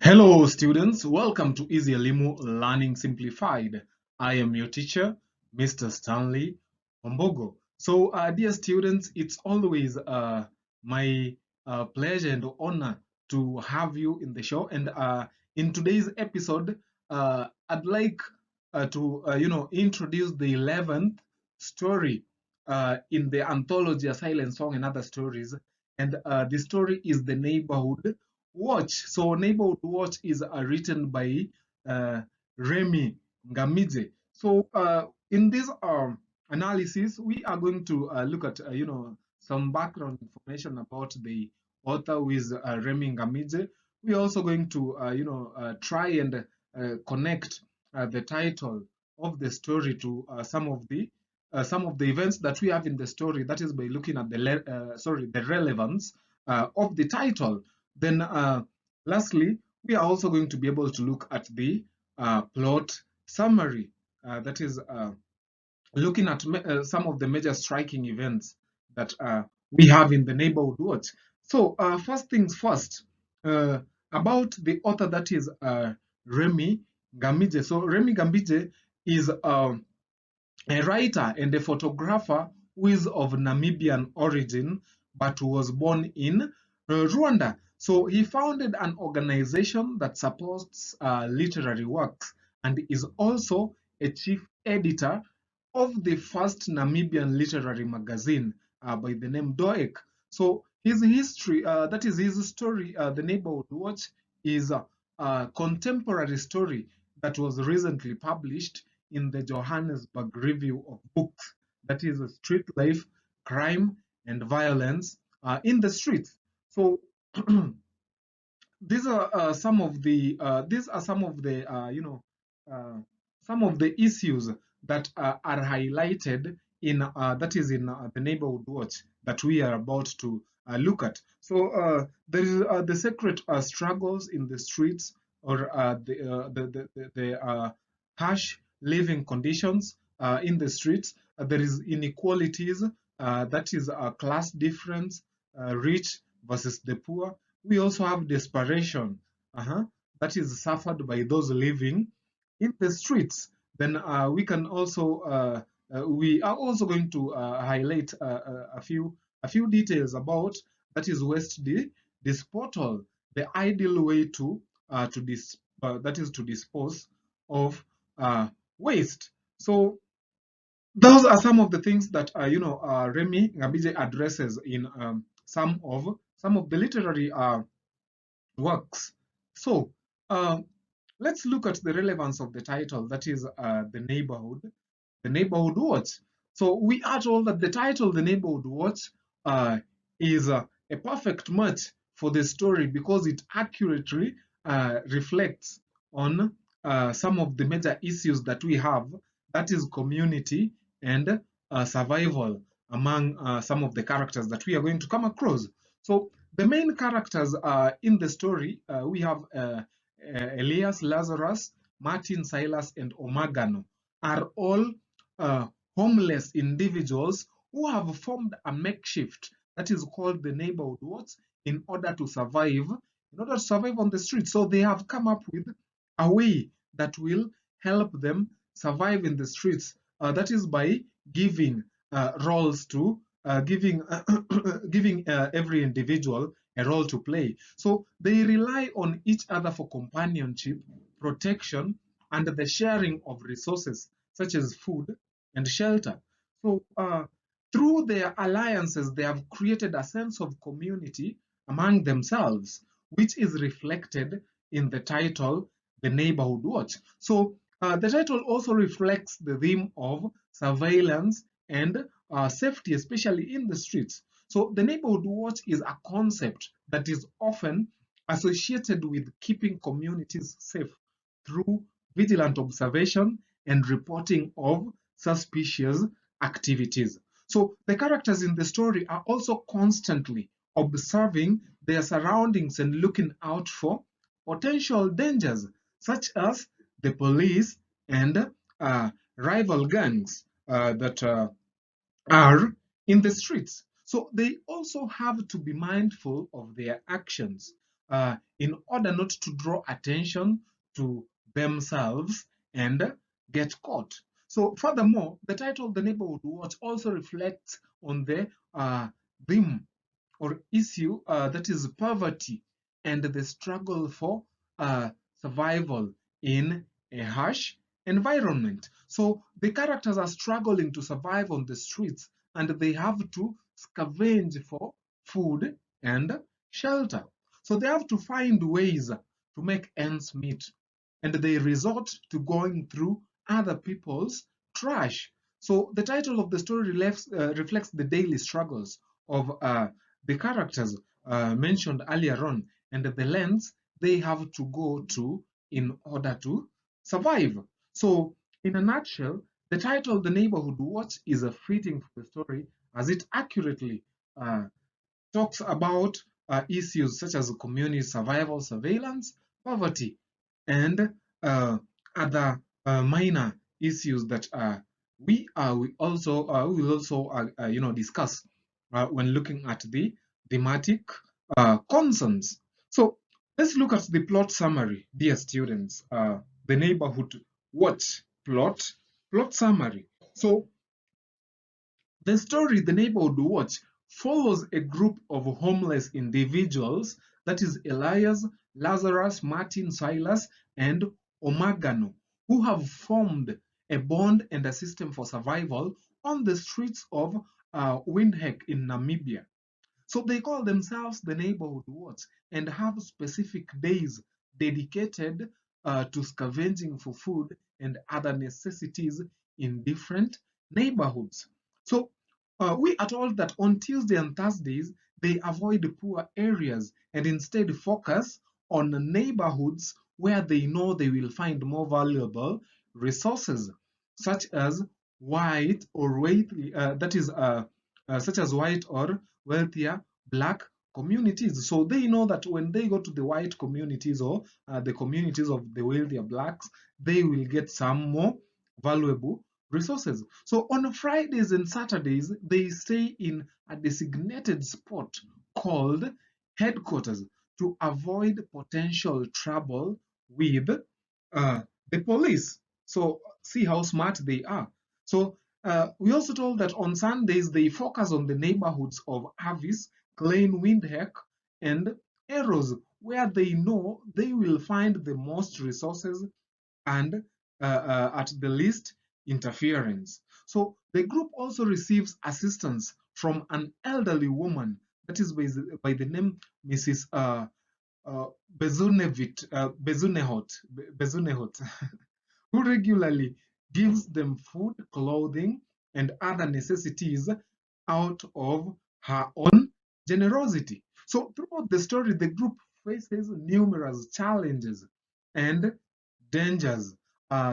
Hello, students. Welcome to Easy Elimu Learning Simplified. I am your teacher, Mr. Stanley Ombogo. So, dear students, it's always my pleasure and honor to have you in the show. And in today's episode, I'd like to, introduce the 11th story in the anthology A Silent Song and Other Stories. And the story is The Neighborhood Watch. So Neighborhood Watch is written by uh, Remy Ngamidze. So in this analysis, we are going to look at some background information about the author, who is Remy Ngamidze. We are also going to try and connect the title of the story to some of the events that we have in the story. That is by looking at the relevance of the title. Then, lastly, we are also going to be able to look at the plot summary. That is looking at some of the major striking events that we have in the Neighborhood Watch. So, first things first, uh, about the author, that is Remy Ngamidze. So, Remy Ngamidze is a writer and a photographer who is of Namibian origin but was born in Rwanda. So he founded an organization that supports literary works and is also a chief editor of the first Namibian literary magazine by the name Doek. So his history, that is his story, The Neighborhood Watch, is a contemporary story that was recently published in the Johannesburg Review of Books, that is street life, crime, and violence in the streets. So these are some of the some of the issues that are highlighted in that is in the Neighborhood Watch that we are about to look at. So there is the secret struggles in the streets, or the harsh living conditions in the streets. There is inequalities, that is class difference, rich versus the poor. We also have desperation, that is suffered by those living in the streets. Then we are also going to highlight a few details about, that is waste disposal, the ideal way that is to dispose of waste. So those are some of the things that Remy Ngabije addresses in some of the literary works. So let's look at the relevance of the title, that is the Neighborhood Watch. So we are told that the title, The Neighborhood Watch, is a perfect match for the story because it accurately reflects on some of the major issues that we have, that is community and survival among some of the characters that we are going to come across. So the main characters in the story, we have Elias, Lazarus, Martin, Silas, and Omagano, are all uh, homeless individuals who have formed a makeshift that is called the Neighborhood Watch in order to survive on the street. So they have come up with a way that will help them survive in the streets. That is by giving roles to giving giving every individual a role to play. So they rely on each other for companionship, protection, and the sharing of resources such as food and shelter. So through their alliances, they have created a sense of community among themselves, which is reflected in the title, The Neighborhood Watch. So the title also reflects the theme of surveillance and safety, especially in the streets. So the Neighborhood Watch is a concept that is often associated with keeping communities safe through vigilant observation and reporting of suspicious activities. So the characters in the story are also constantly observing their surroundings and looking out for potential dangers, such as the police and rival gangs that are in the streets. So they also have to be mindful of their actions. in order not to draw attention to themselves and get caught. So furthermore, the title The Neighborhood Watch also reflects on the theme or issue that is poverty and the struggle for uh, survival in a harsh environment. So the characters are struggling to survive on the streets and they have to scavenge for food and shelter. So they have to find ways to make ends meet and they resort to going through other people's trash. So the title of the story reflects the daily struggles of the characters mentioned earlier on and the lengths they have to go to in order to survive. So, in a nutshell, the title The Neighborhood Watch is a fitting for the story as it accurately uh, talks about issues such as community survival, surveillance, poverty, and other minor issues that we will also discuss when looking at the thematic concerns. So let's look at the plot summary, dear students. The neighborhood watch plot summary. So the story, The Neighborhood Watch, follows a group of homeless individuals, that is Elias, Lazarus, Martin, Silas, and Omagano, who have formed a bond and a system for survival on the streets of Windhoek in Namibia. So they call themselves the Neighborhood Watch and have specific days dedicated to scavenging for food and other necessities in different neighborhoods. So we are told that on Tuesday and Thursdays, they avoid poor areas and instead focus on neighborhoods where they know they will find more valuable resources, such as white or wealthy, such as white or wealthier black communities. So they know that when they go to the white communities or the communities of the wealthier blacks, they will get some more valuable resources. So on Fridays and Saturdays, they stay in a designated spot called headquarters to avoid potential trouble with uh, the police. So see how smart they are. So we also told that on Sundays they focus on the neighborhoods of Avis, Klein, Windhoek, and Arrows, where they know they will find the most resources and at the least interference. So the group also receives assistance from an elderly woman that is by the name Mrs. Uh, Bezunehot, who regularly gives them food, clothing, and other necessities out of her own generosity. So throughout the story, the group faces numerous challenges and dangers.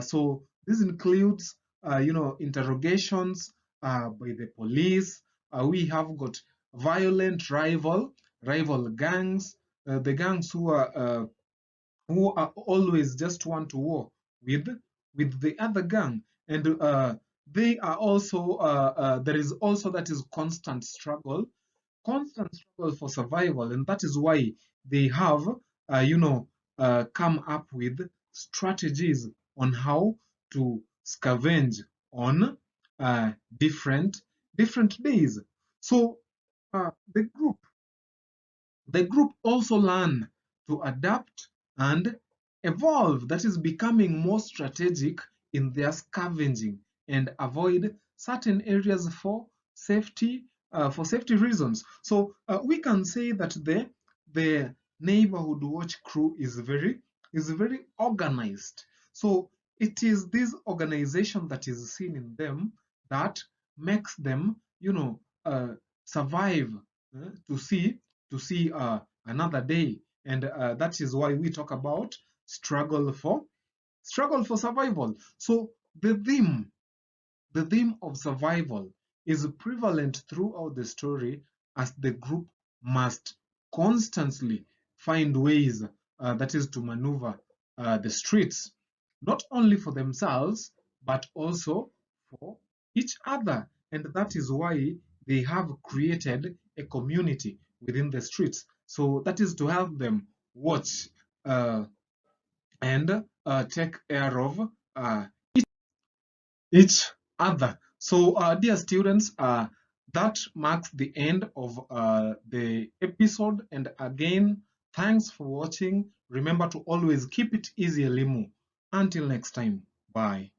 So this includes, interrogations by the police. We have got violent rival gangs, the gangs who are always just want to war with with the other gang, and they are also there is also that is constant struggle for survival, and that is why they have come up with strategies on how to scavenge on uh, different different days. So the group also learn to adapt and evolve, that is becoming more strategic in their scavenging and avoid certain areas for safety reasons. So we can say that the neighborhood watch crew is very organized. So it is this organization that is seen in them that makes them survive to see another day, and that is why we talk about struggle for survival. So the theme of survival is prevalent throughout the story as the group must constantly find ways, that is to maneuver the streets, not only for themselves, but also for each other. And that is why they have created a community within the streets. So that is to help them watch and take care of each other. So, dear students, that marks the end of the episode. And again, thanks for watching. Remember to always keep it easy, Elimu. Until next time, bye.